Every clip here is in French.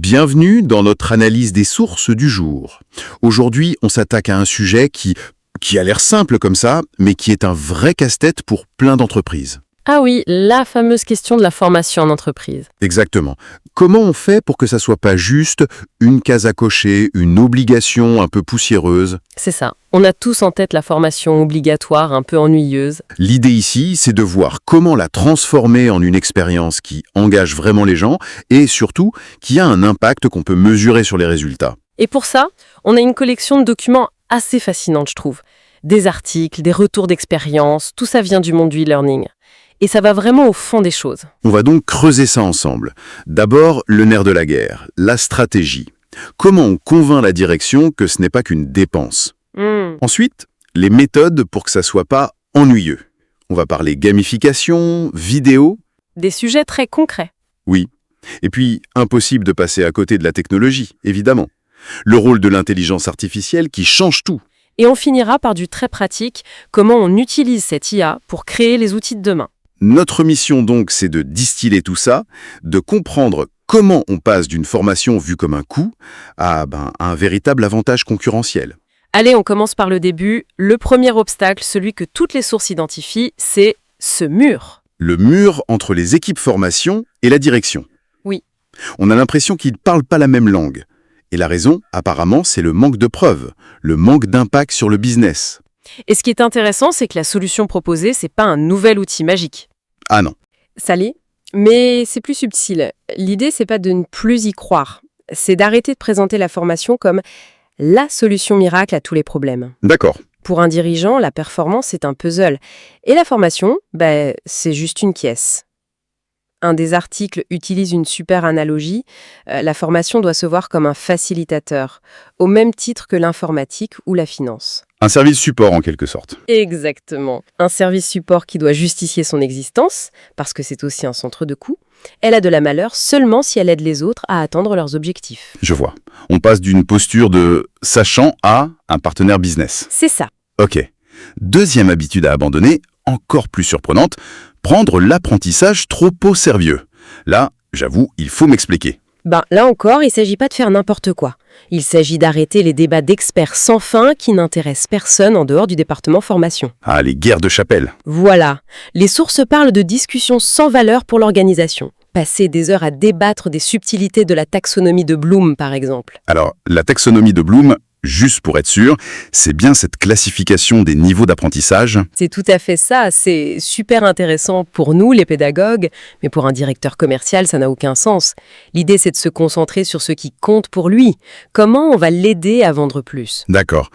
Bienvenue dans notre analyse des sources du jour. Aujourd'hui, on s'attaque à un sujet qui a l'air simple comme ça, mais qui est un vrai casse-tête pour plein d'entreprises. Ah oui, la fameuse question de la formation en entreprise. Exactement. Comment on fait pour que ça soit pas juste une case à cocher, une obligation un peu poussiéreuse? C'est ça. On a tous en tête la formation obligatoire, un peu ennuyeuse. L'idée ici, c'est de voir comment la transformer en une expérience qui engage vraiment les gens et surtout qui a un impact qu'on peut mesurer sur les résultats. Et pour ça, on a une collection de documents assez fascinante, je trouve. Des articles, des retours d'expérience, tout ça vient du monde du e-learning. Et ça va vraiment au fond des choses. On va donc creuser ça ensemble. D'abord, le nerf de la guerre, la stratégie. Comment on convainc la direction que ce n'est pas qu'une dépense? Ensuite, les méthodes pour que ça soit pas ennuyeux. On va parler gamification, vidéo. Des sujets très concrets. Oui. Et puis, impossible de passer à côté de la technologie, évidemment. Le rôle de l'intelligence artificielle qui change tout. Et on finira par du très pratique, comment on utilise cette IA pour créer les outils de demain. Notre mission donc, c'est de distiller tout ça, de comprendre comment on passe d'une formation vue comme un coût à un véritable avantage concurrentiel. Allez, on commence par le début. Le premier obstacle, celui que toutes les sources identifient, c'est ce mur. Le mur entre les équipes formation et la direction. Oui. On a l'impression qu'ils ne parlent pas la même langue. Et la raison, apparemment, c'est le manque de preuves, le manque d'impact sur le business. Et ce qui est intéressant, c'est que la solution proposée, c'est pas un nouvel outil magique. Ah non. Ça l'est, mais c'est plus subtil. L'idée, c'est pas de ne plus y croire. C'est d'arrêter de présenter la formation comme la solution miracle à tous les problèmes. D'accord. Pour un dirigeant, la performance, c'est un puzzle. Et la formation, c'est juste une pièce. Un des articles utilise une super analogie. La formation doit se voir comme un facilitateur, au même titre que l'informatique ou la finance. Un service support en quelque sorte. Exactement. Un service support qui doit justifier son existence, parce que c'est aussi un centre de coût. Elle a de la valeur seulement si elle aide les autres à atteindre leurs objectifs. Je vois. On passe d'une posture de sachant à un partenaire business. C'est ça. Ok. Deuxième habitude à abandonner, encore plus surprenante, prendre l'apprentissage trop au sérieux. Là, j'avoue, il faut m'expliquer. Là encore, il ne s'agit pas de faire n'importe quoi. Il s'agit d'arrêter les débats d'experts sans fin qui n'intéressent personne en dehors du département formation. Ah, les guerres de chapelle. Voilà. Les sources parlent de discussions sans valeur pour l'organisation. Passer des heures à débattre des subtilités de la taxonomie de Bloom, par exemple. Alors, la taxonomie de Bloom, juste pour être sûr, c'est bien cette classification des niveaux d'apprentissage. C'est tout à fait ça. C'est super intéressant pour nous, les pédagogues, mais pour un directeur commercial, ça n'a aucun sens. L'idée, c'est de se concentrer sur ce qui compte pour lui. Comment on va l'aider à vendre plus? D'accord.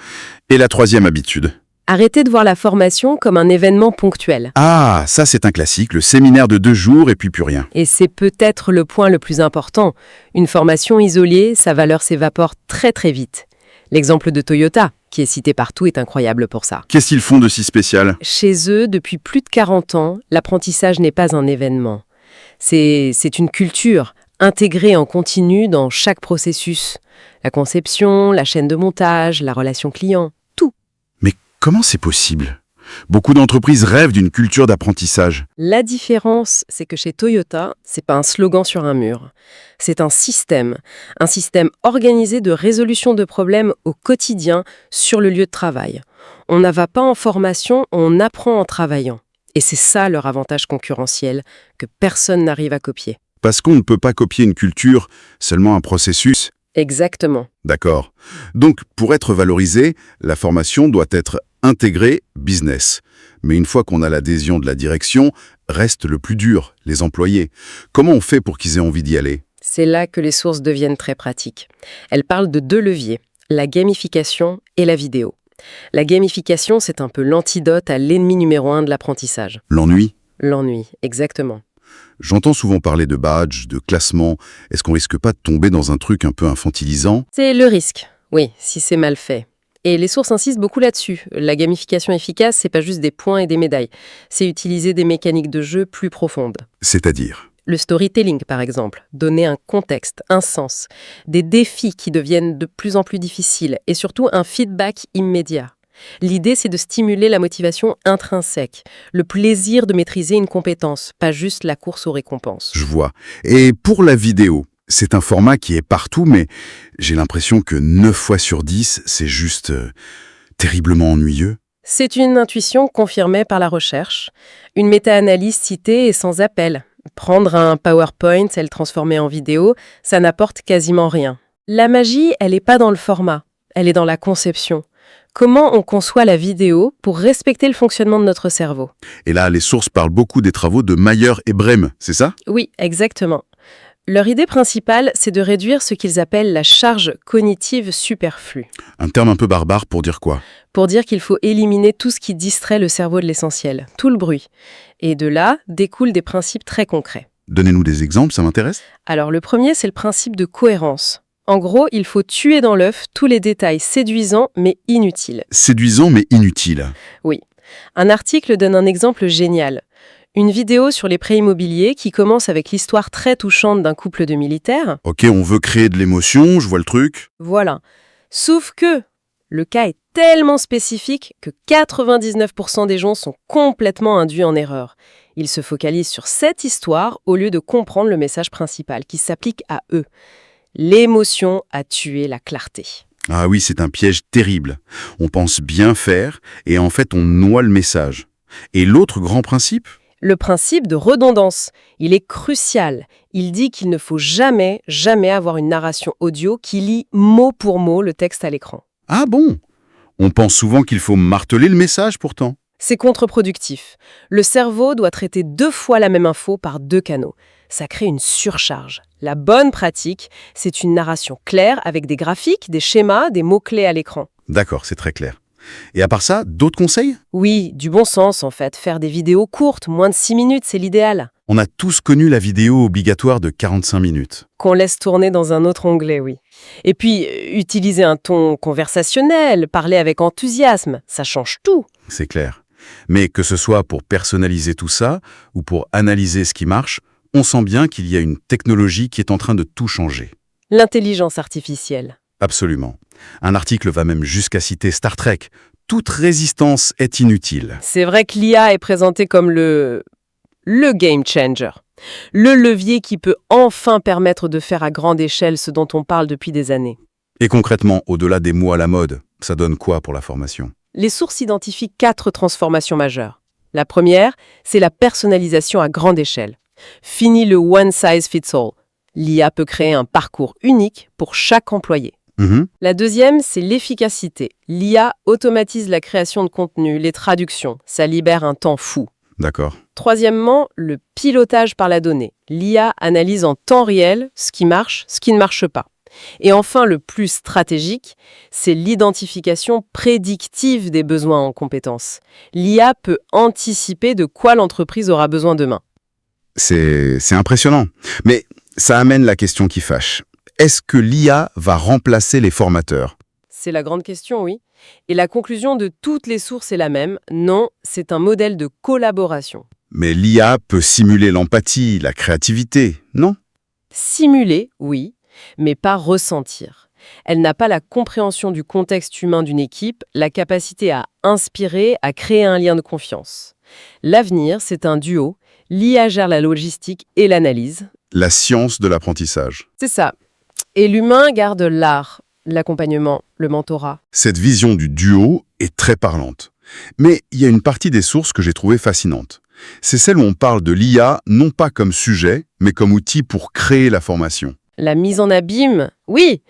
Et la troisième habitude? Arrêtez de voir la formation comme un événement ponctuel. Ah, ça c'est un classique, le séminaire de 2 jours et puis plus rien. Et c'est peut-être le point le plus important. Une formation isolée, sa valeur s'évapore très très vite. L'exemple de Toyota, qui est cité partout, est incroyable pour ça. Qu'est-ce qu'ils font de si spécial? Chez eux, depuis plus de 40 ans, l'apprentissage n'est pas un événement. C'est une culture intégrée en continu dans chaque processus. La conception, la chaîne de montage, la relation client, tout. Mais comment c'est possible? Beaucoup d'entreprises rêvent d'une culture d'apprentissage. La différence, c'est que chez Toyota, c'est pas un slogan sur un mur. C'est un système organisé de résolution de problèmes au quotidien sur le lieu de travail. On ne va pas en formation, on apprend en travaillant. Et c'est ça leur avantage concurrentiel, que personne n'arrive à copier. Parce qu'on ne peut pas copier une culture, seulement un processus. Exactement. D'accord. Donc, pour être valorisée, la formation doit être intégrée business. Mais une fois qu'on a l'adhésion de la direction, reste le plus dur, les employés. Comment on fait pour qu'ils aient envie d'y aller? C'est là que les sources deviennent très pratiques. Elles parlent de 2 leviers, la gamification et la vidéo. La gamification, c'est un peu l'antidote à l'ennemi numéro 1 de l'apprentissage. L'ennui? L'ennui, exactement. J'entends souvent parler de badges, de classements. Est-ce qu'on risque pas de tomber dans un truc un peu infantilisant? C'est le risque, oui, si c'est mal fait. Et les sources insistent beaucoup là-dessus. La gamification efficace, c'est pas juste des points et des médailles. C'est utiliser des mécaniques de jeu plus profondes. C'est-à-dire? Le storytelling, par exemple, donner un contexte, un sens, des défis qui deviennent de plus en plus difficiles et surtout un feedback immédiat. L'idée, c'est de stimuler la motivation intrinsèque, le plaisir de maîtriser une compétence, pas juste la course aux récompenses. Je vois. Et pour la vidéo, C'est un format qui est partout, mais j'ai l'impression que 9 fois sur 10, c'est juste terriblement ennuyeux. C'est une intuition confirmée par la recherche. Une méta-analyse citée est sans appel. Prendre un PowerPoint et le transformer en vidéo, ça n'apporte quasiment rien. La magie, elle n'est pas dans le format, elle est dans la conception. Comment on conçoit la vidéo pour respecter le fonctionnement de notre cerveau? Et là, les sources parlent beaucoup des travaux de Mayer et Brehm, c'est ça? Oui, exactement. Leur idée principale, c'est de réduire ce qu'ils appellent la charge cognitive superflue. Un terme un peu barbare pour dire quoi? Pour dire qu'il faut éliminer tout ce qui distrait le cerveau de l'essentiel, tout le bruit. Et de là découlent des principes très concrets. Donnez-nous des exemples, ça m'intéresse. Alors le premier, c'est le principe de cohérence. En gros, il faut tuer dans l'œuf tous les détails séduisants mais inutiles. Séduisant mais inutile. Oui. Un article donne un exemple génial. Une vidéo sur les prêts immobiliers qui commence avec l'histoire très touchante d'un couple de militaires. Ok, on veut créer de l'émotion, je vois le truc. Voilà. Sauf que le cas est tellement spécifique que 99% des gens sont complètement induits en erreur. Ils se focalisent sur cette histoire au lieu de comprendre le message principal qui s'applique à eux. L'émotion a tué la clarté. Ah oui, c'est un piège terrible. On pense bien faire et en fait on noie le message. Et l'autre grand principe? Le principe de redondance, il est crucial. Il dit qu'il ne faut jamais avoir une narration audio qui lit mot pour mot le texte à l'écran. Ah bon? On pense souvent qu'il faut marteler le message pourtant. C'est contre-productif. Le cerveau doit traiter 2 fois la même info par 2 canaux. Ça crée une surcharge. La bonne pratique, c'est une narration claire avec des graphiques, des schémas, des mots-clés à l'écran. D'accord, c'est très clair. Et à part ça, d'autres conseils? Oui, du bon sens en fait. Faire des vidéos courtes, moins de 6 minutes, c'est l'idéal. On a tous connu la vidéo obligatoire de 45 minutes. Qu'on laisse tourner dans un autre onglet, oui. Et puis, utiliser un ton conversationnel, parler avec enthousiasme, ça change tout. C'est clair. Mais que ce soit pour personnaliser tout ça ou pour analyser ce qui marche, on sent bien qu'il y a une technologie qui est en train de tout changer. L'intelligence artificielle. Absolument. Un article va même jusqu'à citer Star Trek. Toute résistance est inutile. C'est vrai que l'IA est présentée comme le game changer. Le levier qui peut enfin permettre de faire à grande échelle ce dont on parle depuis des années. Et concrètement, au-delà des mots à la mode, ça donne quoi pour la formation? Les sources identifient 4 transformations majeures. La première, c'est la personnalisation à grande échelle. Fini le one size fits all. L'IA peut créer un parcours unique pour chaque employé. La deuxième, c'est l'efficacité. L'IA automatise la création de contenu, les traductions. Ça libère un temps fou. D'accord. Troisièmement, le pilotage par la donnée. L'IA analyse en temps réel ce qui marche, ce qui ne marche pas. Et enfin, le plus stratégique, c'est l'identification prédictive des besoins en compétences. L'IA peut anticiper de quoi l'entreprise aura besoin demain. C'est impressionnant. Mais ça amène la question qui fâche. Est-ce que l'IA va remplacer les formateurs? C'est la grande question, oui. Et la conclusion de toutes les sources est la même. Non, c'est un modèle de collaboration. Mais l'IA peut simuler l'empathie, la créativité, non? Simuler, oui, mais pas ressentir. Elle n'a pas la compréhension du contexte humain d'une équipe, la capacité à inspirer, à créer un lien de confiance. L'avenir, c'est un duo. L'IA gère la logistique et l'analyse. La science de l'apprentissage. C'est ça. Et l'humain garde l'art, l'accompagnement, le mentorat. Cette vision du duo est très parlante. Mais il y a une partie des sources que j'ai trouvée fascinante. C'est celle où on parle de l'IA non pas comme sujet, mais comme outil pour créer la formation. La mise en abîme, oui.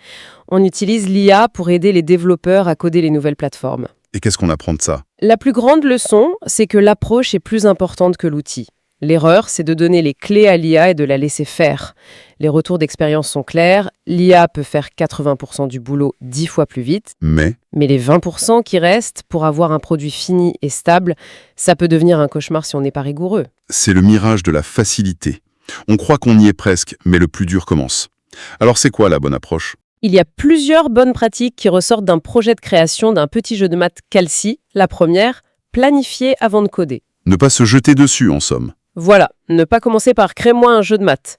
On utilise l'IA pour aider les développeurs à coder les nouvelles plateformes. Et qu'est-ce qu'on apprend de ça? La plus grande leçon, c'est que l'approche est plus importante que l'outil. L'erreur, c'est de donner les clés à l'IA et de la laisser faire. Les retours d'expérience sont clairs, l'IA peut faire 80% du boulot 10 fois plus vite. Mais les 20% qui restent, pour avoir un produit fini et stable, ça peut devenir un cauchemar si on n'est pas rigoureux. c'est le mirage de la facilité. On croit qu'on y est presque, mais le plus dur commence. Alors c'est quoi la bonne approche? Il y a plusieurs bonnes pratiques qui ressortent d'un projet de création d'un petit jeu de maths Calci. La première, planifier avant de coder. Ne pas se jeter dessus, en somme. Voilà, ne pas commencer par « crée-moi un jeu de maths ».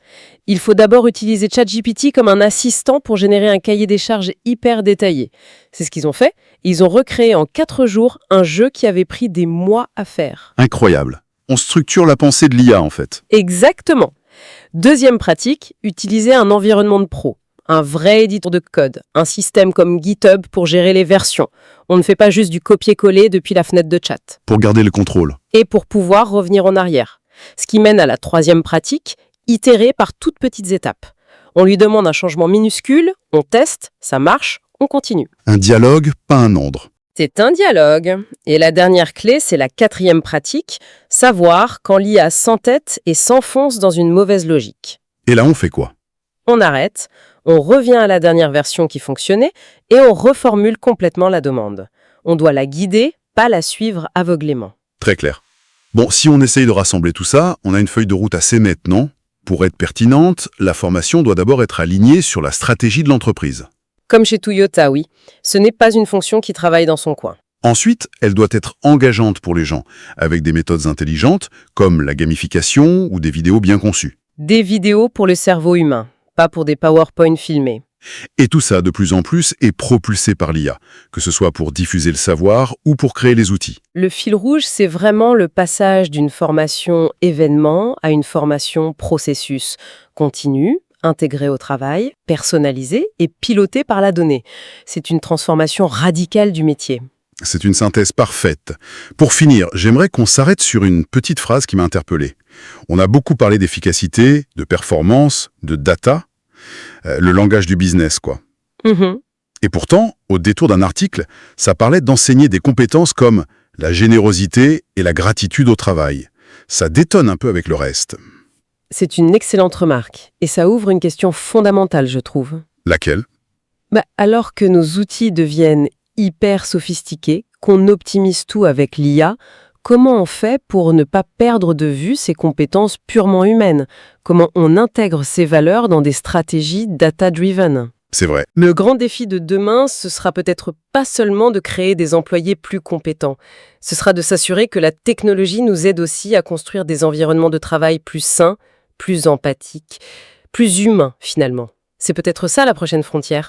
Il faut d'abord utiliser ChatGPT comme un assistant pour générer un cahier des charges hyper détaillé. C'est ce qu'ils ont fait. Ils ont recréé en 4 jours un jeu qui avait pris des mois à faire. Incroyable. On structure la pensée de l'IA, en fait. Exactement. Deuxième pratique, utiliser un environnement de pro. Un vrai éditeur de code, un système comme GitHub pour gérer les versions. On ne fait pas juste du copier-coller depuis la fenêtre de chat. Pour garder le contrôle. Et pour pouvoir revenir en arrière. Ce qui mène à la troisième pratique, itérer par toutes petites étapes. On lui demande un changement minuscule, on teste, ça marche, on continue. Un dialogue, pas un ordre. C'est un dialogue. Et la dernière clé, c'est la quatrième pratique, savoir quand l'IA s'entête et s'enfonce dans une mauvaise logique. Et là, on fait quoi? On arrête, on revient à la dernière version qui fonctionnait et on reformule complètement la demande. On doit la guider, pas la suivre aveuglément. Très clair. Bon, si on essaye de rassembler tout ça, on a une feuille de route assez nette, non? Pour être pertinente, la formation doit d'abord être alignée sur la stratégie de l'entreprise. Comme chez Toyota, oui. Ce n'est pas une fonction qui travaille dans son coin. Ensuite, elle doit être engageante pour les gens, avec des méthodes intelligentes, comme la gamification ou des vidéos bien conçues. Des vidéos pour le cerveau humain, pas pour des PowerPoint filmés. Et tout ça, de plus en plus, est propulsé par l'IA, que ce soit pour diffuser le savoir ou pour créer les outils. Le fil rouge, c'est vraiment le passage d'une formation événement à une formation processus continue, intégrée au travail, personnalisée et pilotée par la donnée. C'est une transformation radicale du métier. C'est une synthèse parfaite. Pour finir, j'aimerais qu'on s'arrête sur une petite phrase qui m'a interpellé. On a beaucoup parlé d'efficacité, de performance, de data, le langage du business, quoi. Et pourtant, au détour d'un article, ça parlait d'enseigner des compétences comme la générosité et la gratitude au travail. Ça détonne un peu avec le reste. C'est une excellente remarque, et ça ouvre une question fondamentale, je trouve. Laquelle? Alors que nos outils deviennent hyper sophistiqués, qu'on optimise tout avec l'IA, comment on fait pour ne pas perdre de vue ces compétences purement humaines? Comment on intègre ces valeurs dans des stratégies data-driven? C'est vrai. Le grand défi de demain, ce sera peut-être pas seulement de créer des employés plus compétents. Ce sera de s'assurer que la technologie nous aide aussi à construire des environnements de travail plus sains, plus empathiques, plus humains finalement. C'est peut-être ça la prochaine frontière.